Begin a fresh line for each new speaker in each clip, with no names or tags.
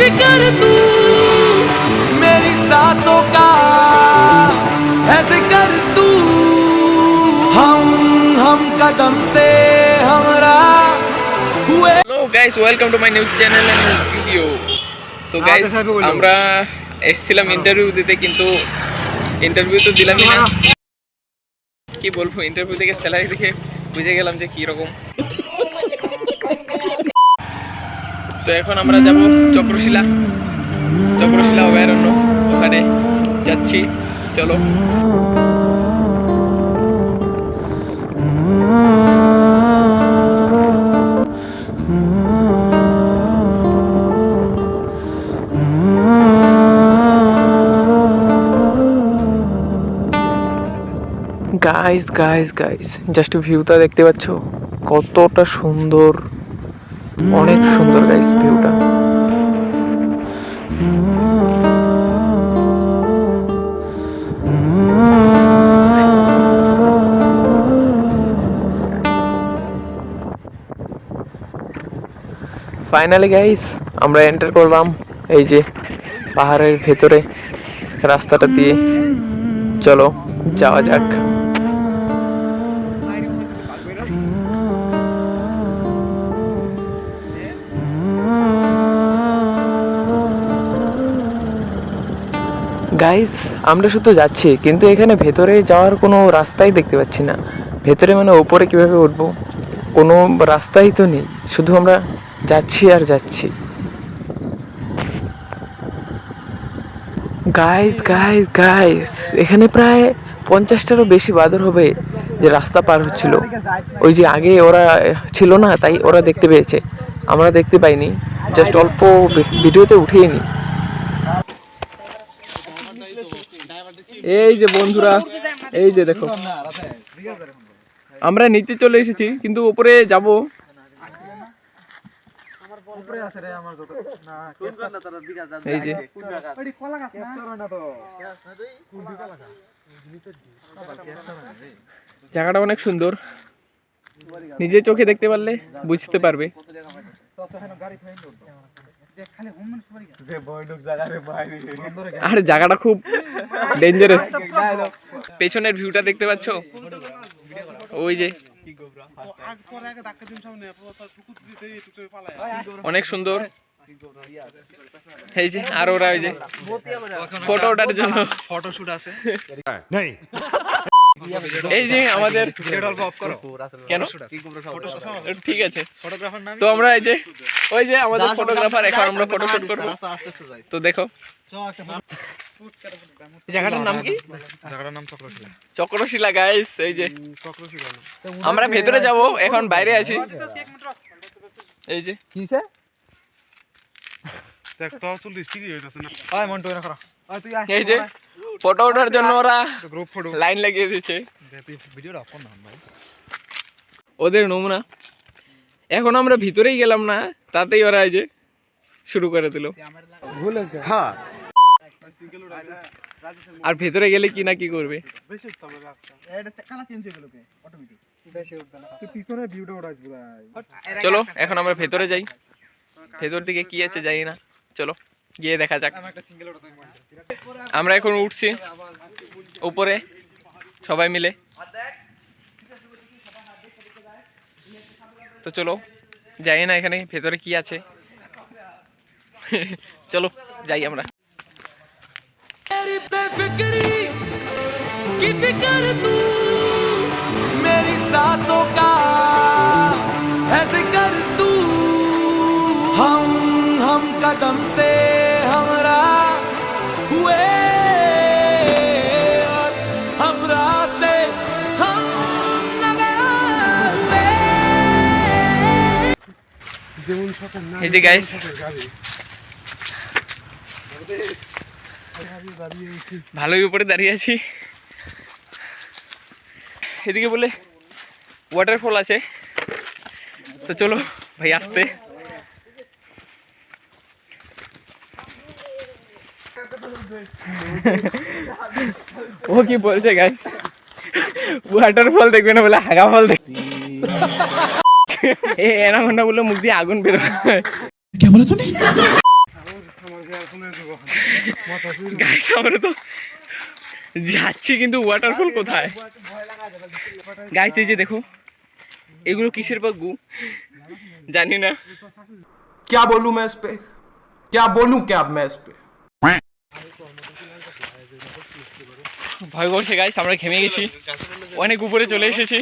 फिक्र तू मेरी सांसों का है जिक्र तू हम कदम से हमरा हुए।
Hello guys, welcome to my new channel and video. তো গাইস আমরা এসেছিলাম ইন্টারভিউ দিতে, কিন্তু ইন্টারভিউ তো দিলামই না। কি বলবো, ইন্টারভিউ থেকে স্যালারি দেখে বুঝে গেলাম যে কি রকম। তো এখন আমরা যাব চক্রশিলা অভয়ারণ্য, ওখানে যাচ্ছি। চলো। গাইস জাস্ট ভিউটা দেখতে পাচ্ছ, কতটা সুন্দর, অনেক সুন্দর গাইস ভিউটা। ফাইনালি গাইস আমরা এন্টার করলাম এই যে পাহাড়ের ভেতরে রাস্তাটা দিয়ে। চলো যাওয়া যাক। গাইস আমরা শুধু যাচ্ছি, কিন্তু এখানে ভেতরে যাওয়ার কোনো রাস্তাই দেখতে পাচ্ছি না। ভেতরে মানে ওপরে কিভাবে উঠবো, কোনো রাস্তাই তো নেই, শুধু আমরা যাচ্ছি আর যাচ্ছি। গাইস এখানে প্রায় 50টারও বেশি বাদর হবে যে রাস্তা পার হচ্ছিল। ওই যে আগে ওরা ছিল না, তাই ওরা দেখতে পেয়েছে, আমরা দেখতে পাইনি, জাস্ট অল্প ভিডিওতে উঠিয়ে নি। এই যে বন্ধুরা, এই যে দেখো আমরা নিচে চলে এসেছি, কিন্তু উপরে যাব। এই যে জায়গাটা অনেক সুন্দর, নিজে চোখে দেখতে পারলে বুঝতে পারবে। আর জায়গাটা খুব ডেঞ্জারাস। পেছনের ভিউটা দেখতে পাচ্ছ, ওই যে অনেক সুন্দর। এই যে আর ওরা ওই যে ফটো ওঠার জন্য ফটোশুট আছে। এই যে আমাদের কেন ঠিক আছে, তো আমরা এই যে ওই যে আমাদের ফটোগ্রাফার, এখন আমরা ফটোশুট করবো। তো দেখো জায়গাটার নাম কি? জায়গাটার নাম চক্রশিলা গাইস। এই যে আমরা ভেতরে যাব, এখন বাইরে আছি। এই যে এই যে ফটো ওঠার জন্য ওরা লাইন লাগিয়ে দিয়েছে, ওদের নমুনা। এখন আমরা ভিতরেই গেলাম না, তাতেই ওরা এই যে শুরু করে দিল। আর ভেতরে গেলে কি না কি করবে। চলো এখন আমরা ভেতরে যাই, ভেতর দিকে কি আছে জানি না, চলো গিয়ে দেখা যাক। আমরা এখন উঠছি উপরে সবাই মিলে, তো চলো যাই না এখানে ভেতরে কি আছে। চলো যাই আমরা।
मेरी बेफिक्री की फिक्र तू मेरी सांसों का है जिक्र तू हम कदम से हमरा हुए और हमरा से हम नवा हुए।
এই যে গাইস ভালোই উপরে দাঁড়িয়ে আছি। এদিকে বলে ওয়াটারফল আছে, তো চলো ভাই আসতে। ও কি বলছে গাইস, ওয়াটারফল দেখবে না বলে হাগা ফল দেখ। এ এনাকোন্ডা বলে মুখ দিয়ে আগুন বেরোয়।
গাইস আমরা তো যাচ্ছি কিন্তু ওয়াটারফল কোথায় গাইস? এই যে দেখো এগুলো কিসের বাগু জানি না।
क्या बोलूं मैं इस पे क्या बोलूं क्या मैं इस पे
ভয় করছে গাইস, আমরা ঘেমে গেছি, অনেক উপরে চলে এসেছি।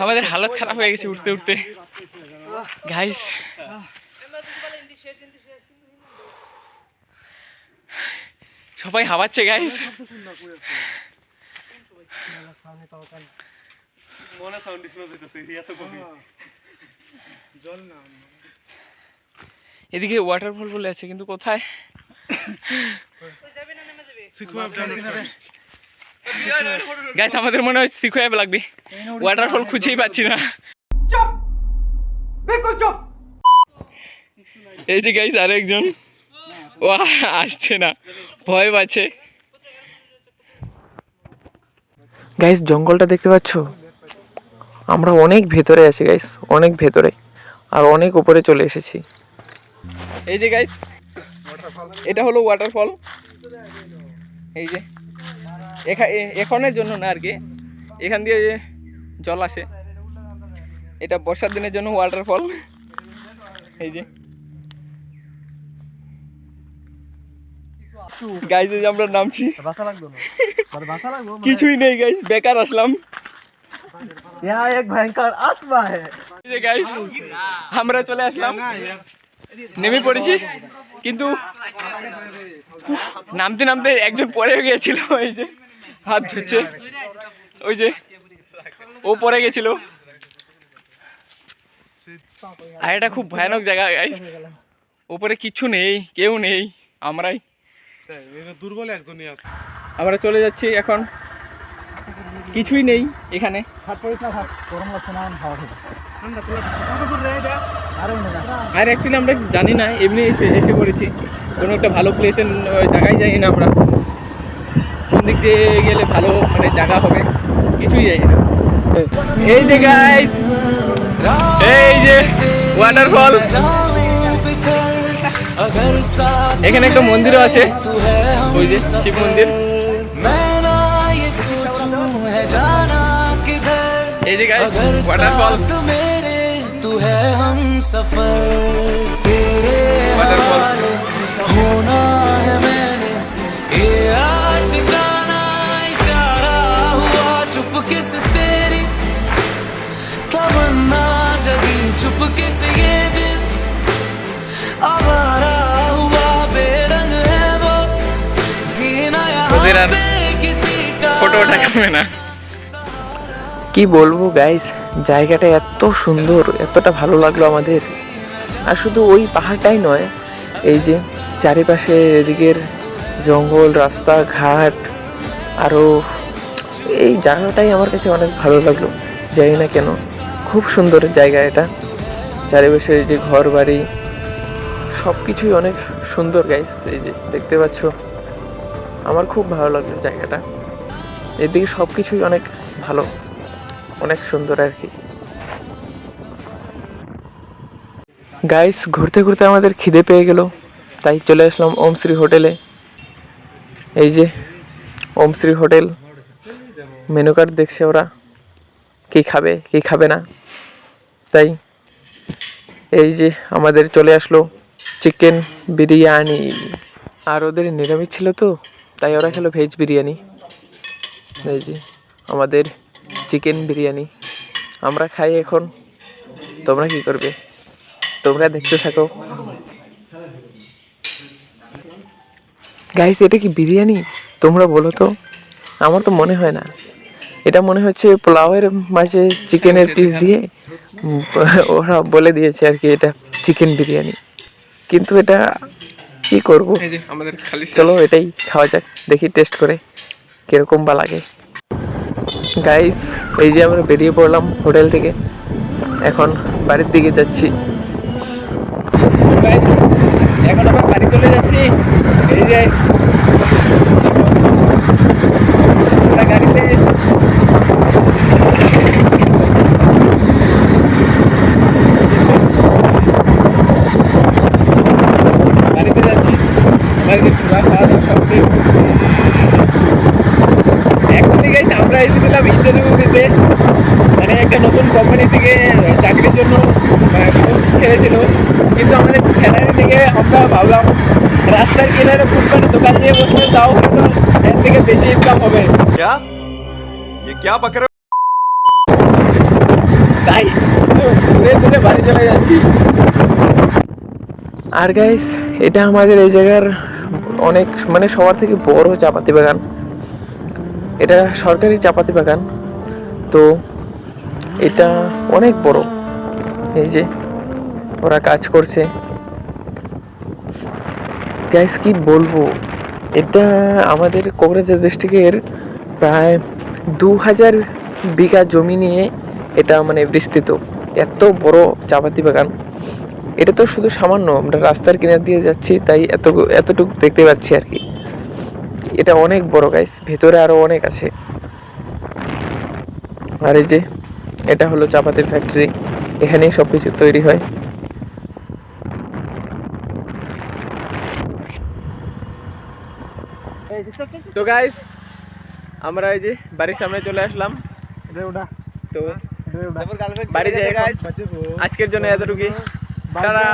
আমাদের হালত খারাপ হয়ে গেছে উঠতে উঠতে গাইস। সবাই হাওয়াচ্ছে গাইস। এদিকে ওয়াটারফল বলে আছে কিন্তু কোথায়? গাইস আমাদের মনে হয় সিকোয়েব লাগবে, ওয়াটারফল খুঁজেই পাচ্ছি না। এই যে গাইস আরেকজন, ও আসছে না, ভয় পাচ্ছে।
গাইস জঙ্গলটা দেখতে পাচ্ছ? আমরা অনেক ভেতরে আছি গাইস, অনেক ভেতরে, আর অনেক উপরে চলে এসেছি।
এই যে গাইস এটা হলো ওয়াটারফল। এই যে এখনের জন্য না আর কি, এখান দিয়ে জল আসে, এটা বর্ষার দিনের জন্য ওয়াটারফল। এই যে গাইস এই যে আমরা নামছি, কিছুই নেই গাইস, বেকার আসলাম।
यहाँ एक भयंकर आत्मा है।
এই যে গাইস আমরা চলে আসলাম, নেমে পড়েছি, কিন্তু নামতে নামতে একজন পড়ে গিয়েছিল, ওই যে হাত ধুচ্ছে, ওই যে ও পড়ে গেছিল। আর এটা খুব ভয়ানক জায়গা গাইস, উপরে কিছু নেই, কেউ নেই, আমরাই
দুর্বল একজনই আছে।
আমরা চলে যাচ্ছি এখন, কিছুই নেই এখানে। আর অ্যাকচুয়ালি আমরা জানি না, এমনি এসে পড়েছি, কোনো একটা ভালো প্লেসের জায়গায় যাই না আমরা, কোন দিক দিয়ে গেলে ভালো মানে জায়গা হবে কিছুই যাই না। এই যে গাইস, এই যে ওয়াটারফল, এখানে একটা মন্দিরও আছে, ওই যে শিব মন্দির। এই যে গাইস ওয়াটারফল,
तू है हम सफर तेरे हवाले होना है मैंने ये आशिकाना इशारा हुआ चुपके से तेरी तमन्ना जगी चुपके से ये दिल आवारा हुआ बेरंग है वो जीना यहाँ पे किसी का
ফটো ওঠা যাবে না।
কি বলবো গাইস, জায়গাটা এত সুন্দর, এতটা ভালো লাগলো আমাদের। আর শুধু ওই পাহাড়টাই নয়, এই যে চারিপাশে এদিকের জঙ্গল, রাস্তা ঘাট, আরও এই জায়গাটাই আমার কাছে অনেক ভালো লাগলো, জানি না কেন, খুব সুন্দর জায়গা এটা। চারিপাশে এই যে ঘর বাড়ি সব কিছুই অনেক সুন্দর গাইস, এই যে দেখতে পাচ্ছ, আমার খুব ভালো লাগলো জায়গাটা। এদিকে সব কিছুই অনেক ভালো, অনেক সুন্দর আর কি। গাইস ঘুরতে ঘুরতে আমাদের খিদে পেয়ে গেল, তাই চলে আসলাম ওমশ্রী হোটেলে। এই যে ওমশ্রী হোটেল, মেনু কার্ড দেখছে ওরা, কি খাবে কি খাবে না, তাই এই যে আমাদের চলে আসলো চিকেন বিরিয়ানি। আর ওদের নিরামিষ ছিল তো, তাই ওরা খেলো ভেজ বিরিয়ানি। এই যে আমাদের চিকেন বিরিয়ানি, আমরা খাই এখন, তোমরা কি করবে, তোমরা দেখতে থাকো। গাইস এটা কি বিরিয়ানি তোমরা বলো তো? আমার তো মনে হয় না, এটা মনে হচ্ছে পোলাওয়ের মাঝে চিকেনের পিস দিয়ে ওরা বলে দিয়েছে আর কি এটা চিকেন বিরিয়ানি, কিন্তু এটা কি করব,
এই যে আমাদের খালি
চলো এটাই খাওয়া যাক, দেখি টেস্ট করে কিরকম বা লাগে। গাইস এই যে আমরা বেরিয়ে পড়লাম হোটেল থেকে, এখন বাড়ির দিকে যাচ্ছি।
এখন আমরা বাড়ি চলে যাচ্ছি। এই যে কোম্পানি থেকে চাকরির জন্য পোস্ট ছেড়েছিল, কিন্তু আমাদের স্যালারি থেকে আমরা ভাবলাম রাস্তার কিনারে ফুটপাতে দোকান দিয়ে বসলে তাও হয়তো এর থেকে বেশি ইনকাম হবে।
क्या ये क्या बक रहे
তাই ঘুরে ঘুরে বাড়ি চলে যাচ্ছি।
আর গাইস, এটা আমাদের এই জায়গার অনেক মানে সবার থেকে বড় চাপাতি বাগান। এটা সরকারি চাপাতি বাগান, তো এটা অনেক বড়। এই যে ওরা কাজ করছে গাইস, কি বলবো, এটা আমাদের কোকরাঝাড় ডিস্ট্রিক্টের প্রায় 2000 বিঘা জমি নিয়ে এটা মানে বিস্তৃত। এত বড় চাপাতি বাগান। এটা তো শুধু সামান্য, আমরা রাস্তার কিনার দিয়ে যাচ্ছি তাই এতটুকু দেখতে পাচ্ছি আর কি। এটা অনেক বড় গাইস, ভেতরে আরো অনেক আছে। আর এই যে এটা হলো চাপাতির ফ্যাক্টরি, এখানেই সব কিছু তৈরি হয়।
তো গাইস, আমরা এই যে বাড়ির সামনে চলে আসলাম। তো বাড়ি যাই এখন। আজকের জন্য এতটুকুই। টাটা।